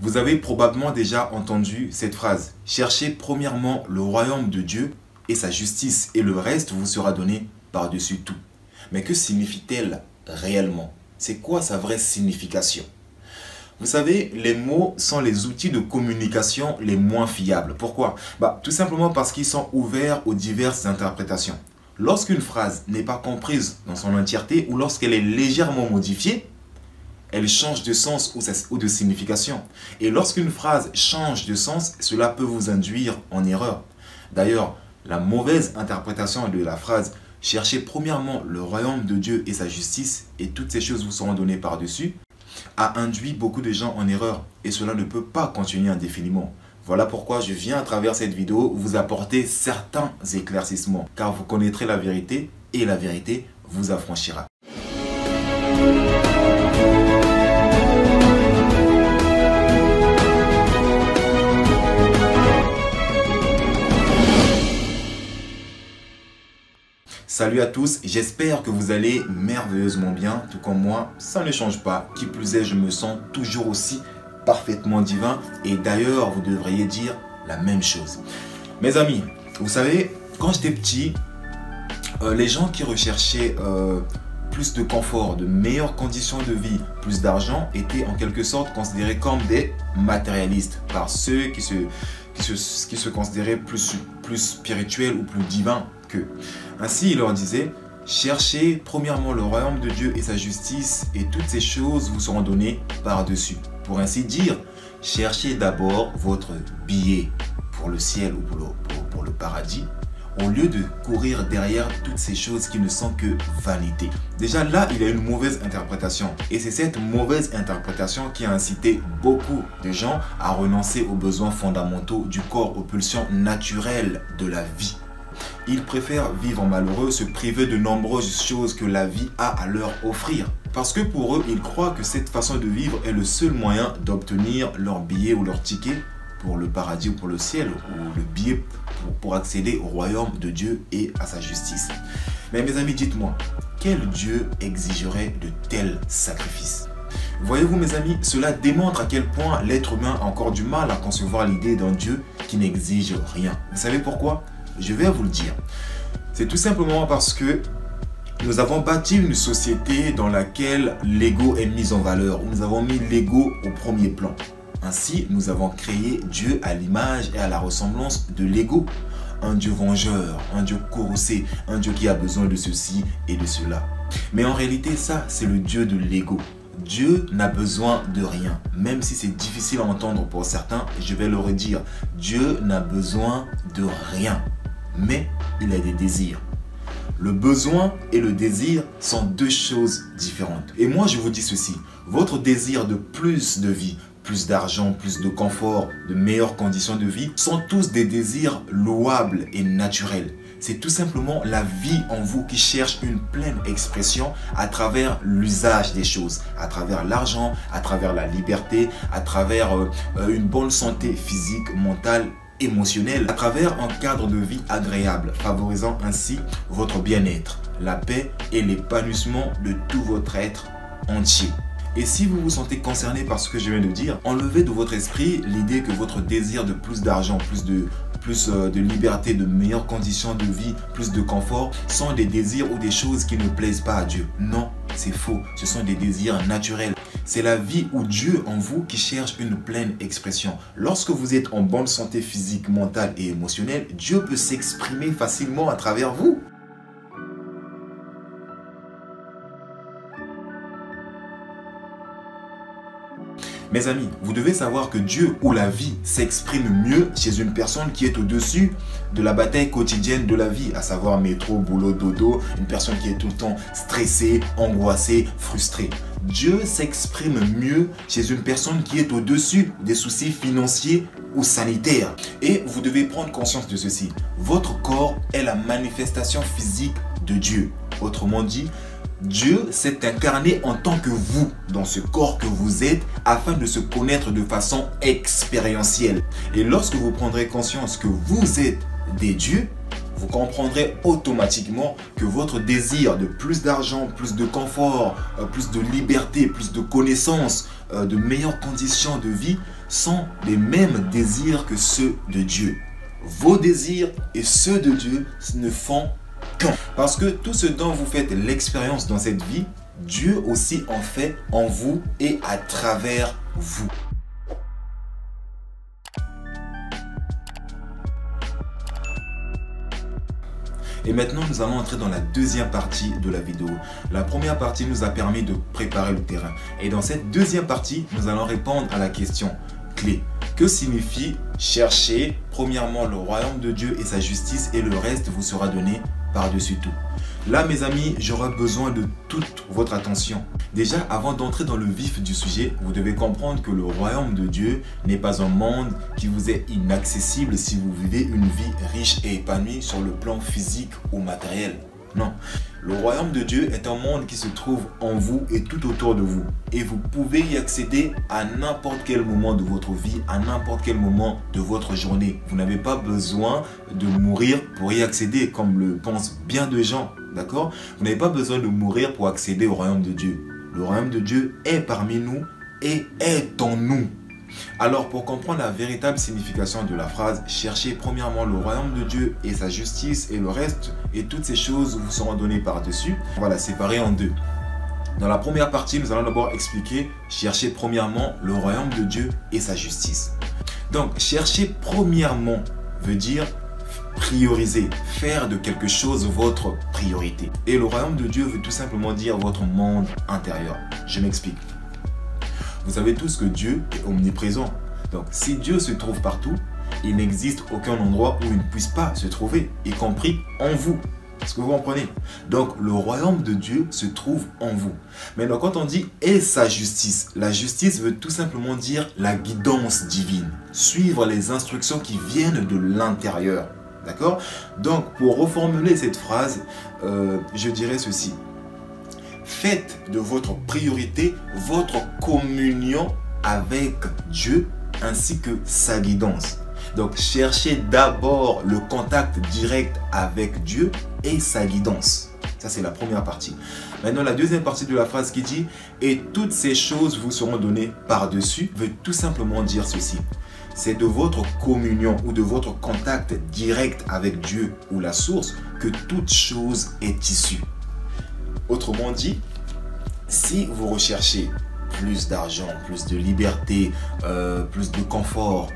Vous avez probablement déjà entendu cette phrase. Cherchez premièrement le royaume de Dieu et sa justice, et le reste vous sera donné par-dessus tout. Mais que signifie-t-elle réellement? C'est quoi sa vraie signification? Vous savez, les mots sont les outils de communication les moins fiables. Pourquoi? Tout simplement parce qu'ils sont ouverts aux diverses interprétations. Lorsqu'une phrase n'est pas comprise dans son entièreté ou lorsqu'elle est légèrement modifiée, elle change de sens ou de signification. Et lorsqu'une phrase change de sens, cela peut vous induire en erreur. D'ailleurs, la mauvaise interprétation de la phrase « Cherchez premièrement le royaume de Dieu et sa justice, et toutes ces choses vous seront données par-dessus » a induit beaucoup de gens en erreur. Et cela ne peut pas continuer indéfiniment. Voilà pourquoi je viens à travers cette vidéo vous apporter certains éclaircissements. Car vous connaîtrez la vérité et la vérité vous affranchira. Salut à tous, j'espère que vous allez merveilleusement bien, tout comme moi, ça ne change pas. Qui plus est, je me sens toujours aussi parfaitement divin et d'ailleurs, vous devriez dire la même chose. Mes amis, vous savez, quand j'étais petit, les gens qui recherchaient plus de confort, de meilleures conditions de vie, plus d'argent, étaient en quelque sorte considérés comme des matérialistes par ceux qui se considéraient plus spirituels ou plus divins qu'eux. Ainsi, il leur disait, cherchez premièrement le royaume de Dieu et sa justice, et toutes ces choses vous seront données par-dessus. Pour ainsi dire, cherchez d'abord votre billet pour le ciel ou pour le paradis, au lieu de courir derrière toutes ces choses qui ne sont que vanité. Déjà là, il y a une mauvaise interprétation. Et c'est cette mauvaise interprétation qui a incité beaucoup de gens à renoncer aux besoins fondamentaux du corps, aux pulsions naturelles de la vie. Ils préfèrent vivre malheureux, se priver de nombreuses choses que la vie a à leur offrir. Parce que pour eux, ils croient que cette façon de vivre est le seul moyen d'obtenir leur billet ou leur ticket pour le paradis ou pour le ciel, ou le billet pour accéder au royaume de Dieu et à sa justice. Mais mes amis, dites-moi, quel Dieu exigerait de tels sacrifices? Voyez-vous mes amis, cela démontre à quel point l'être humain a encore du mal à concevoir l'idée d'un Dieu qui n'exige rien. Vous savez pourquoi? Je vais vous le dire. C'est tout simplement parce que nous avons bâti une société dans laquelle l'ego est mis en valeur, où nous avons mis l'ego au premier plan. Ainsi, nous avons créé Dieu à l'image et à la ressemblance de l'ego. Un Dieu vengeur, un Dieu courroucé, un Dieu qui a besoin de ceci et de cela. Mais en réalité, ça, c'est le Dieu de l'ego. Dieu n'a besoin de rien. Même si c'est difficile à entendre pour certains, je vais le redire. Dieu n'a besoin de rien. Mais il a des désirs. Le besoin et le désir sont deux choses différentes. Et moi, je vous dis ceci. Votre désir de plus de vie, plus d'argent, plus de confort, de meilleures conditions de vie, sont tous des désirs louables et naturels. C'est tout simplement la vie en vous qui cherche une pleine expression à travers l'usage des choses, à travers l'argent, à travers la liberté, à travers une bonne santé physique, mentale, émotionnelle, à travers un cadre de vie agréable, favorisant ainsi votre bien-être, la paix et l'épanouissement de tout votre être entier. Et si vous vous sentez concerné par ce que je viens de dire, enlevez de votre esprit l'idée que votre désir de plus d'argent, plus de liberté, de meilleures conditions de vie, plus de confort, sont des désirs ou des choses qui ne plaisent pas à Dieu. Non, c'est faux. Ce sont des désirs naturels. C'est la vie ou Dieu en vous qui cherche une pleine expression. Lorsque vous êtes en bonne santé physique, mentale et émotionnelle, Dieu peut s'exprimer facilement à travers vous. Mes amis, vous devez savoir que Dieu ou la vie s'exprime mieux chez une personne qui est au-dessus de la bataille quotidienne de la vie, à savoir métro, boulot, dodo, une personne qui est tout le temps stressée, angoissée, frustrée. Dieu s'exprime mieux chez une personne qui est au-dessus des soucis financiers ou sanitaires. Et vous devez prendre conscience de ceci. Votre corps est la manifestation physique de Dieu. Autrement dit, Dieu s'est incarné en tant que vous, dans ce corps que vous êtes, afin de se connaître de façon expérientielle. Et lorsque vous prendrez conscience que vous êtes des dieux, vous comprendrez automatiquement que votre désir de plus d'argent, plus de confort, plus de liberté, plus de connaissances, de meilleures conditions de vie sont les mêmes désirs que ceux de Dieu. Vos désirs et ceux de Dieu ne font qu'un. Parce que tout ce dont vous faites l'expérience dans cette vie, Dieu aussi en fait en vous et à travers vous. Et maintenant, nous allons entrer dans la deuxième partie de la vidéo. La première partie nous a permis de préparer le terrain. Et dans cette deuxième partie, nous allons répondre à la question clé. Que signifie chercher premièrement le royaume de Dieu et sa justice et le reste vous sera donné par-dessus tout? Là, mes amis, j'aurai besoin de toute votre attention. Déjà, avant d'entrer dans le vif du sujet, vous devez comprendre que le royaume de Dieu n'est pas un monde qui vous est inaccessible si vous vivez une vie riche et épanouie sur le plan physique ou matériel. Non, le royaume de Dieu est un monde qui se trouve en vous et tout autour de vous. Et vous pouvez y accéder à n'importe quel moment de votre vie, à n'importe quel moment de votre journée. Vous n'avez pas besoin de mourir pour y accéder, comme le pensent bien de gens. D'accord? Vous n'avez pas besoin de mourir pour accéder au royaume de Dieu. Le royaume de Dieu est parmi nous et est en nous. Alors, pour comprendre la véritable signification de la phrase « Cherchez premièrement le royaume de Dieu et sa justice et le reste, et toutes ces choses vous seront données par-dessus », on va la séparer en deux. Dans la première partie, nous allons d'abord expliquer « Cherchez premièrement le royaume de Dieu et sa justice ». Donc, chercher premièrement veut dire prioriser, faire de quelque chose votre priorité. Et le royaume de Dieu veut tout simplement dire votre monde intérieur. Je m'explique. Vous savez tous que Dieu est omniprésent. Donc, si Dieu se trouve partout, il n'existe aucun endroit où il ne puisse pas se trouver, y compris en vous. Est-ce que vous comprenez? Donc, le royaume de Dieu se trouve en vous. Maintenant, quand on dit « et sa justice », la justice veut tout simplement dire la guidance divine. Suivre les instructions qui viennent de l'intérieur. D'accord? Donc, pour reformuler cette phrase, je dirais ceci. Faites de votre priorité votre communion avec Dieu ainsi que sa guidance. Donc, cherchez d'abord le contact direct avec Dieu et sa guidance. Ça, c'est la première partie. Maintenant, la deuxième partie de la phrase qui dit « Et toutes ces choses vous seront données par-dessus » veut tout simplement dire ceci. C'est de votre communion ou de votre contact direct avec Dieu ou la source que toute chose est issue. Autrement dit, si vous recherchez plus d'argent, plus de liberté, plus de confort,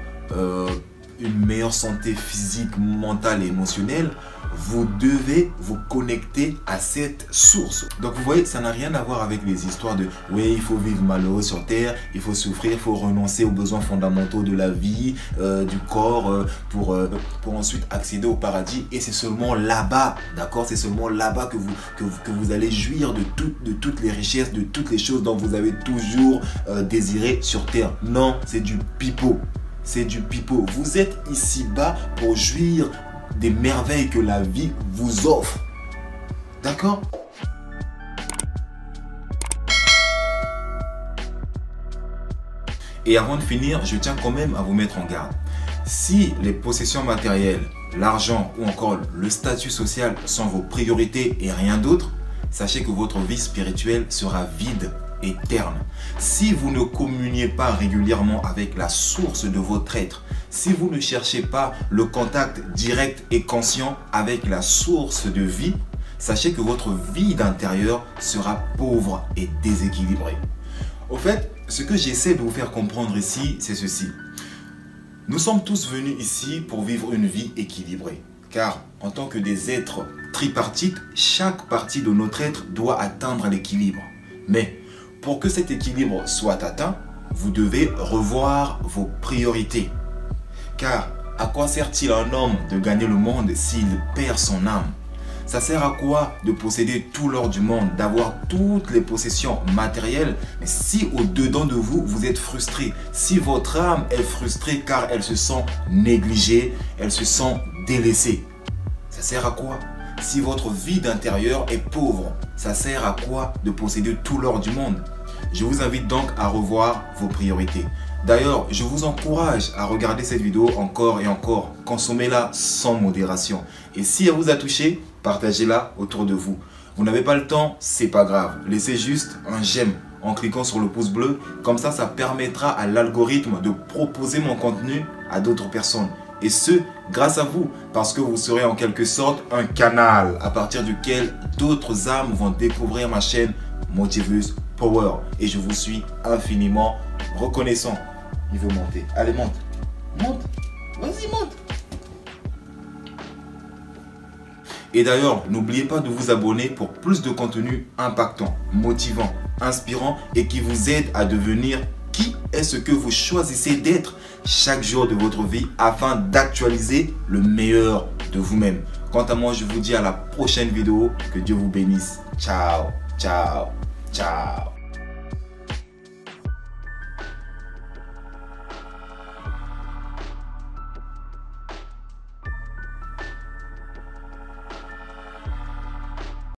une meilleure santé physique, mentale et émotionnelle, vous devez vous connecter à cette source. Donc vous voyez, ça n'a rien à voir avec les histoires de « oui, il faut vivre malheureux sur terre, il faut souffrir, il faut renoncer aux besoins fondamentaux de la vie, du corps, pour ensuite accéder au paradis. Et c'est seulement là-bas, d'accord? C'est seulement là-bas que vous allez jouir de toutes les richesses, de toutes les choses dont vous avez toujours désiré sur terre. » Non, c'est du pipeau. C'est du pipeau. Vous êtes ici-bas pour jouir des merveilles que la vie vous offre. D'accord? Et avant de finir, je tiens quand même à vous mettre en garde. Si les possessions matérielles, l'argent ou encore le statut social sont vos priorités et rien d'autre, sachez que votre vie spirituelle sera vide et terne. Si vous ne communiez pas régulièrement avec la source de votre être, si vous ne cherchez pas le contact direct et conscient avec la source de vie, sachez que votre vie d'intérieur sera pauvre et déséquilibrée. Au fait, ce que j'essaie de vous faire comprendre ici, c'est ceci. Nous sommes tous venus ici pour vivre une vie équilibrée. Car en tant que des êtres tripartites, chaque partie de notre être doit atteindre l'équilibre. Mais pour que cet équilibre soit atteint, vous devez revoir vos priorités. Car à quoi sert-il à un homme de gagner le monde s'il perd son âme? Ça sert à quoi de posséder tout l'or du monde, d'avoir toutes les possessions matérielles, mais si au-dedans de vous, vous êtes frustré, si votre âme est frustrée car elle se sent négligée, elle se sent délaissée, ça sert à quoi? Si votre vie d'intérieur est pauvre, ça sert à quoi de posséder tout l'or du monde? Je vous invite donc à revoir vos priorités. D'ailleurs, je vous encourage à regarder cette vidéo encore et encore. Consommez-la sans modération. Et si elle vous a touché, partagez-la autour de vous. Vous n'avez pas le temps, c'est pas grave. Laissez juste un j'aime en cliquant sur le pouce bleu. Comme ça permettra à l'algorithme de proposer mon contenu à d'autres personnes. Et ce, grâce à vous, parce que vous serez en quelque sorte un canal à partir duquel d'autres âmes vont découvrir ma chaîne Motiveuse Power. Et je vous suis infiniment reconnaissant. Il veut monter. Allez, monte. Monte. Vas-y, monte. Et d'ailleurs, n'oubliez pas de vous abonner pour plus de contenu impactant, motivant, inspirant et qui vous aide à devenir qui est ce que vous choisissez d'être chaque jour de votre vie afin d'actualiser le meilleur de vous-même. Quant à moi, je vous dis à la prochaine vidéo. Que Dieu vous bénisse. Ciao, ciao, ciao.